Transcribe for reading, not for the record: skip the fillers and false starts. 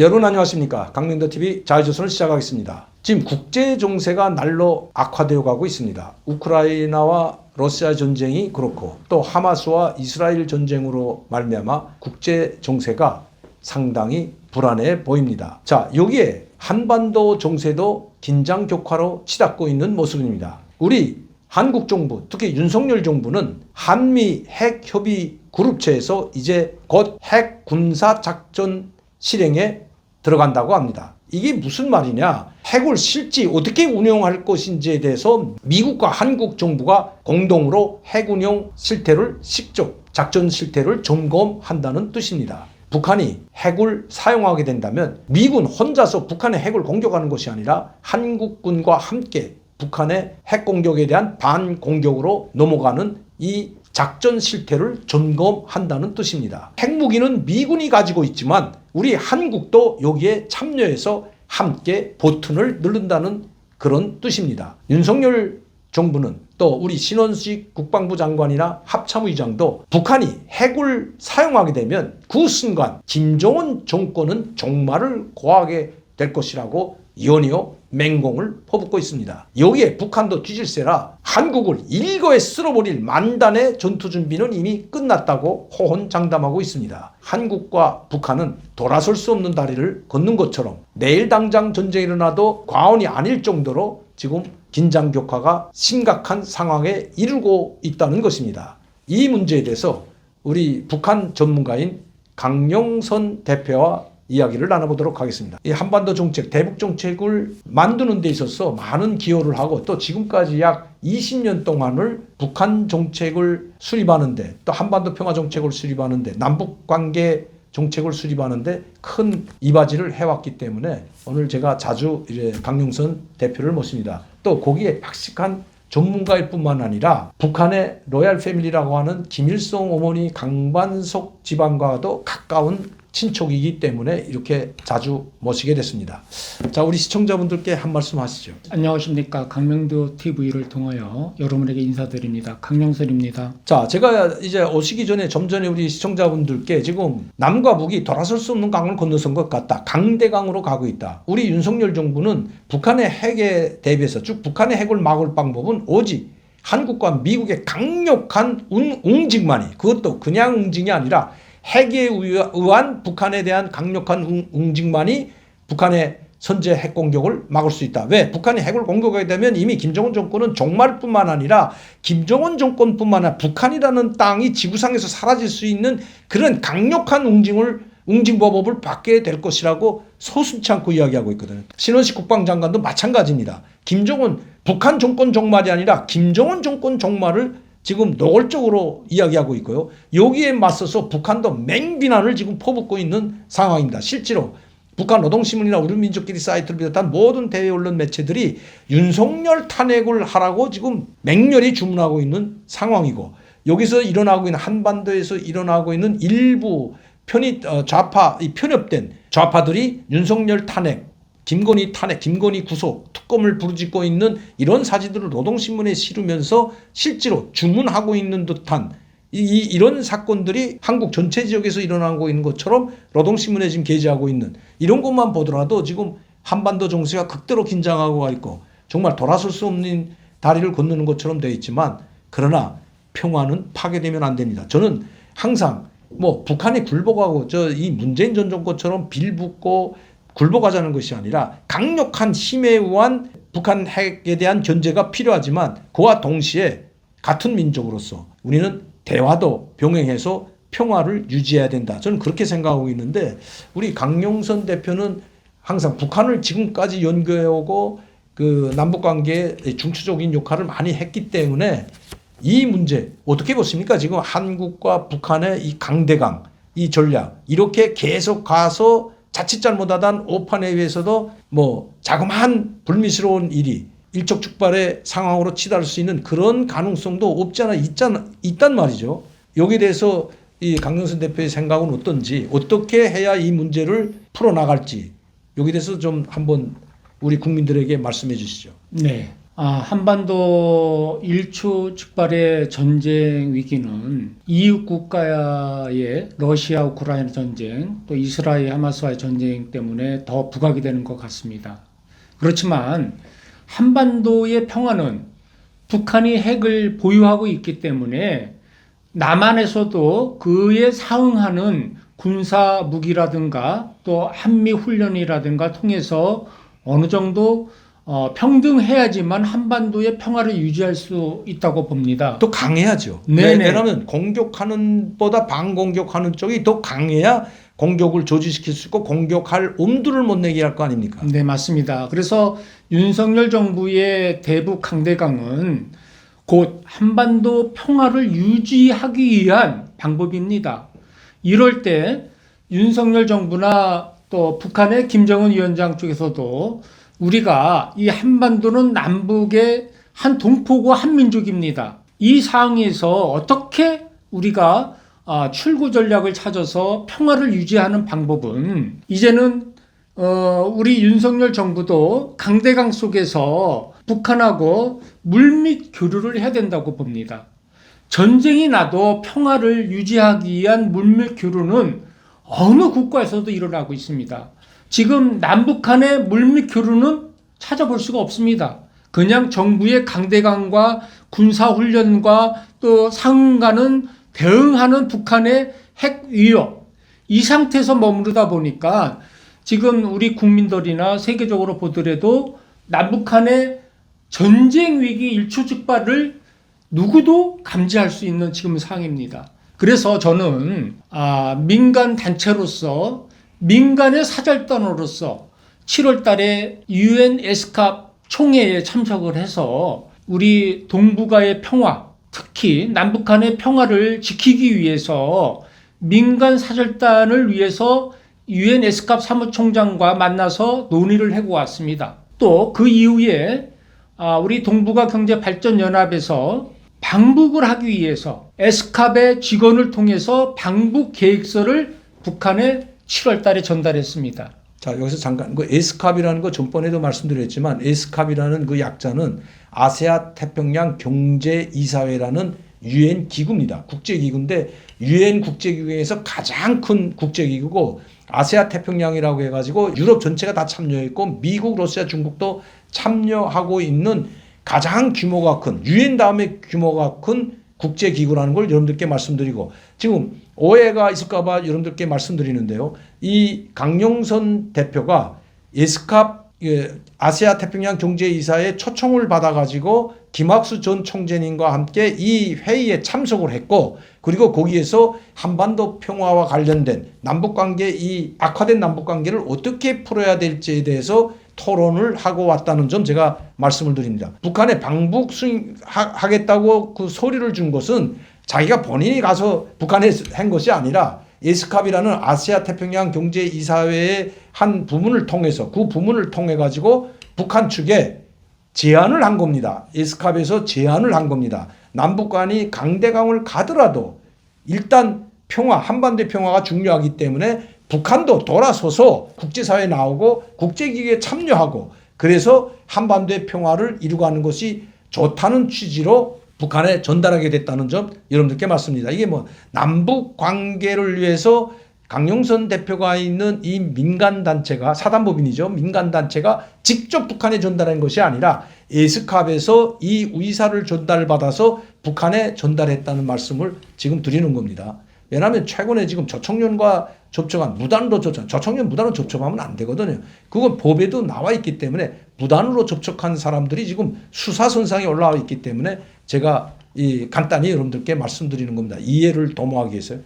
여러분 안녕하십니까. 강명도TV 자유조선을 시작하겠습니다. 지금 국제 정세가 날로 악화되어 가고 있습니다. 우크라이나와 러시아 전쟁이 그렇고 또 하마스와 이스라엘 전쟁으로 말미암아 국제 정세가 상당히 불안해 보입니다. 자, 여기에 한반도 정세도 긴장 격화로 치닫고 있는 모습입니다. 우리 한국 정부, 특히 윤석열 정부는 한미 핵협의 그룹체에서 이제 곧 핵 군사 작전 실행에 들어간다고 합니다. 이게 무슨 말이냐? 핵을 실제 어떻게 운영할 것인지에 대해서 미국과 한국 정부가 공동으로 핵 운영 실태를 직접 작전 실태를 점검한다는 뜻입니다. 북한이 핵을 사용하게 된다면 미군 혼자서 북한의 핵을 공격하는 것이 아니라 한국군과 함께 북한의 핵 공격에 대한 반공격으로 넘어가는 이 작전 실태를 점검한다는 뜻입니다. 핵무기는 미군이 가지고 있지만 우리 한국도 여기에 참여해서 함께 버튼을 누른다는 그런 뜻입니다. 윤석열 정부는 또 우리 신원식 국방부 장관이나 합참의장도 북한이 핵을 사용하게 되면 그 순간 김정은 정권은 종말을 고하게 될 것이라고 연이어 맹공을 퍼붓고 있습니다. 여기에 북한도 뒤질세라 한국을 일거에 쓸어버릴 만단의 전투 준비는 이미 끝났다고 호언장담하고 있습니다. 한국과 북한은 돌아설 수 없는 다리를 걷는 것처럼 내일 당장 전쟁이 일어나도 과언이 아닐 정도로 지금 긴장 격화가 심각한 상황에 이르고 있다는 것입니다. 이 문제에 대해서 우리 북한 전문가인 강영선 대표와 이야기를 나눠보도록 하겠습니다. 이 한반도 정책, 대북 정책을 만드는 데 있어서 많은 기여를 하고 또 지금까지 약 20년 동안을 북한 정책을 수립하는데 또 한반도 평화 정책을 수립하는데 남북 관계 정책을 수립하는데 큰 이바지를 해왔기 때문에 오늘 제가 자주 이제 강용선 대표를 모십니다. 또 거기에 박식한 전문가일 뿐만 아니라 북한의 로얄 패밀리라고 하는 김일성 어머니 강반석 집안과도 가까운 친척이기 때문에 이렇게 자주 모시게 됐습니다. 자, 우리 시청자분들께 한 말씀 하시죠. 안녕하십니까. 강명도 TV를 통하여 여러분에게 인사드립니다. 강명선입니다. 자, 제가 이제 오시기 전에 좀 전에 우리 시청자분들께 지금 남과 북이 돌아설 수 없는 강을 건너선 것 같다. 강대강으로 가고 있다. 우리 윤석열 정부는 북한의 핵에 대비해서 쭉 북한의 핵을 막을 방법은 오직 한국과 미국의 강력한 웅징만이, 그것도 그냥 웅징이 아니라 핵에 의한 북한에 대한 강력한 웅징만이 북한의 선제 핵 공격을 막을 수 있다. 왜? 북한이 핵을 공격하게 되면 이미 김정은 정권은 종말 뿐만 아니라 김정은 정권뿐만 아니라 북한이라는 땅이 지구상에서 사라질 수 있는 그런 강력한 웅징보복을 받게 될 것이라고 서슴지 않고 이야기하고 있거든요. 신원식 국방장관도 마찬가지입니다. 북한 정권 종말이 아니라 김정은 정권 종말을 지금 노골적으로 이야기하고 있고요. 여기에 맞서서 북한도 맹비난을 지금 퍼붓고 있는 상황입니다. 실제로 북한 노동신문이나 우리민족끼리 사이트를 비롯한 모든 대외 언론 매체들이 윤석열 탄핵을 하라고 지금 맹렬히 주문하고 있는 상황이고, 여기서 일어나고 있는 한반도에서 일어나고 있는 일부 편협된 좌파들이 윤석열 탄핵, 김건희 탄핵, 김건희 구속, 특검을 부르짖고 있는 이런 사진들을 노동신문에 실으면서 실제로 주문하고 있는 듯한 이런 사건들이 한국 전체 지역에서 일어나고 있는 것처럼 노동신문에 지금 게재하고 있는 이런 것만 보더라도 지금 한반도 정세가 극도로 긴장하고 가 있고 정말 돌아설 수 없는 다리를 건너는 것처럼 되어 있지만, 그러나 평화는 파괴되면 안 됩니다. 저는 항상 북한이 굴복하고 이 문재인 전 정권처럼 빌붙고 굴복하자는 것이 아니라 강력한 힘에 의한 북한 핵에 대한 견제가 필요하지만 그와 동시에 같은 민족으로서 우리는 대화도 병행해서 평화를 유지해야 된다. 저는 그렇게 생각하고 있는데, 우리 강용선 대표는 항상 북한을 지금까지 연구해오고 그 남북관계에 중추적인 역할을 많이 했기 때문에 이 문제 어떻게 보십니까? 지금 한국과 북한의 이 강대강, 이 전략 이렇게 계속 가서 자칫 잘못하다 오판에 의해서도 자그마한 불미스러운 일이 일촉즉발의 상황으로 치달을 수 있는 그런 가능성도 없지 않아 있단 말이죠. 여기에 대해서 이 강용선 대표의 생각은 어떤지, 어떻게 해야 이 문제를 풀어나갈지 여기에 대해서 좀 한번 우리 국민들에게 말씀해 주시죠. 네. 한반도 일초즉발의 전쟁 위기는 이웃 국가의 러시아 우크라이나 전쟁, 또 이스라엘 하마스와의 전쟁 때문에 더 부각이 되는 것 같습니다. 그렇지만 한반도의 평화는 북한이 핵을 보유하고 있기 때문에 남한에서도 그에 상응하는 군사 무기라든가 또 한미 훈련이라든가 통해서 어느 정도 평등해야지만 한반도의 평화를 유지할 수 있다고 봅니다. 또 강해야죠. 네네. 왜냐하면 공격하는 보다 반공격하는 쪽이 더 강해야 공격을 조지시킬 수 있고 공격할 엄두를 못 내게 할 거 아닙니까? 네, 맞습니다. 그래서 윤석열 정부의 대북 강대강은 곧 한반도 평화를 유지하기 위한 방법입니다. 이럴 때 윤석열 정부나 또 북한의 김정은 위원장 쪽에서도 우리가 이 한반도는 남북의 한 동포고 한 민족입니다. 이 상황에서 어떻게 우리가 출구 전략을 찾아서 평화를 유지하는 방법은 이제는 우리 윤석열 정부도 강대강 속에서 북한하고 물밑 교류를 해야 된다고 봅니다. 전쟁이 나도 평화를 유지하기 위한 물밑 교류는 어느 국가에서도 일어나고 있습니다. 지금 남북한의 물밑 교류는 찾아볼 수가 없습니다. 그냥 정부의 강대강과 군사훈련과 또 상응하는 대응하는 북한의 핵 위협, 이 상태에서 머무르다 보니까 지금 우리 국민들이나 세계적으로 보더라도 남북한의 전쟁 위기 일초즉발을 누구도 감지할 수 있는 지금 상황입니다. 그래서 저는 민간 단체로서 민간의 사절단으로서 7월 달에 UN 에스캅 총회에 참석을 해서 우리 동북아의 평화, 특히 남북한의 평화를 지키기 위해서 민간 사절단을 위해서 UN 에스캅 사무총장과 만나서 논의를 하고 왔습니다. 또 그 이후에 우리 동북아 경제발전연합에서 방북을 하기 위해서 에스캅의 직원을 통해서 방북 계획서를 북한에 7월 달에 전달했습니다. 자, 여기서 잠깐 그 에스캅이라는 거 전번에도 말씀드렸지만 에스캅이라는 그 약자는 아세아 태평양 경제 이사회라는 유엔 기구입니다. 국제 기구인데 유엔 국제 기구에서 가장 큰 국제 기구고 아세아 태평양이라고 해 가지고 유럽 전체가 다 참여했고 미국, 러시아, 중국도 참여하고 있는 가장 규모가 큰 유엔 다음에 규모가 큰 국제 기구라는 걸 여러분들께 말씀드리고 지금 오해가 있을까 봐 여러분들께 말씀드리는데요. 이 강용선 대표가 에스캅 아시아 태평양 경제이사의 초청을 받아가지고 김학수 전 총재님과 함께 이 회의에 참석을 했고 그리고 거기에서 한반도 평화와 관련된 남북관계 이 악화된 남북관계를 어떻게 풀어야 될지에 대해서 토론을 하고 왔다는 점 제가 말씀을 드립니다. 북한에 방북 수행하겠다고 그 소리를 준 것은 자기가 본인이 가서 북한에 한 것이 아니라 에스캅이라는 아시아 태평양 경제이사회의 한 부문을 통해서 그 부문을 통해 가지고 북한 측에 제안을 한 겁니다. 에스캅에서 제안을 한 겁니다. 남북 간이 강대강을 가더라도 일단 평화, 한반도의 평화가 중요하기 때문에 북한도 돌아서서 국제사회에 나오고 국제기구에 참여하고 그래서 한반도의 평화를 이루어가는 것이 좋다는 취지로 북한에 전달하게 됐다는 점 여러분들께 말씀드립니다. 이게 뭐 남북 관계를 위해서 강용선 대표가 있는 이 민간단체가 사단법인이죠. 민간단체가 직접 북한에 전달한 것이 아니라 에스캅에서 이 의사를 전달받아서 북한에 전달했다는 말씀을 지금 드리는 겁니다. 왜냐하면 최근에 지금 저청년과 접촉한 무단으로 저청년 무단으로 접촉하면 안 되거든요. 그건 법에도 나와 있기 때문에 무단으로 접촉한 사람들이 지금 수사선상에 올라와 있기 때문에 제가 간단히 여러분들께 말씀드리는 겁니다. 이해를 도모하기 위해서요.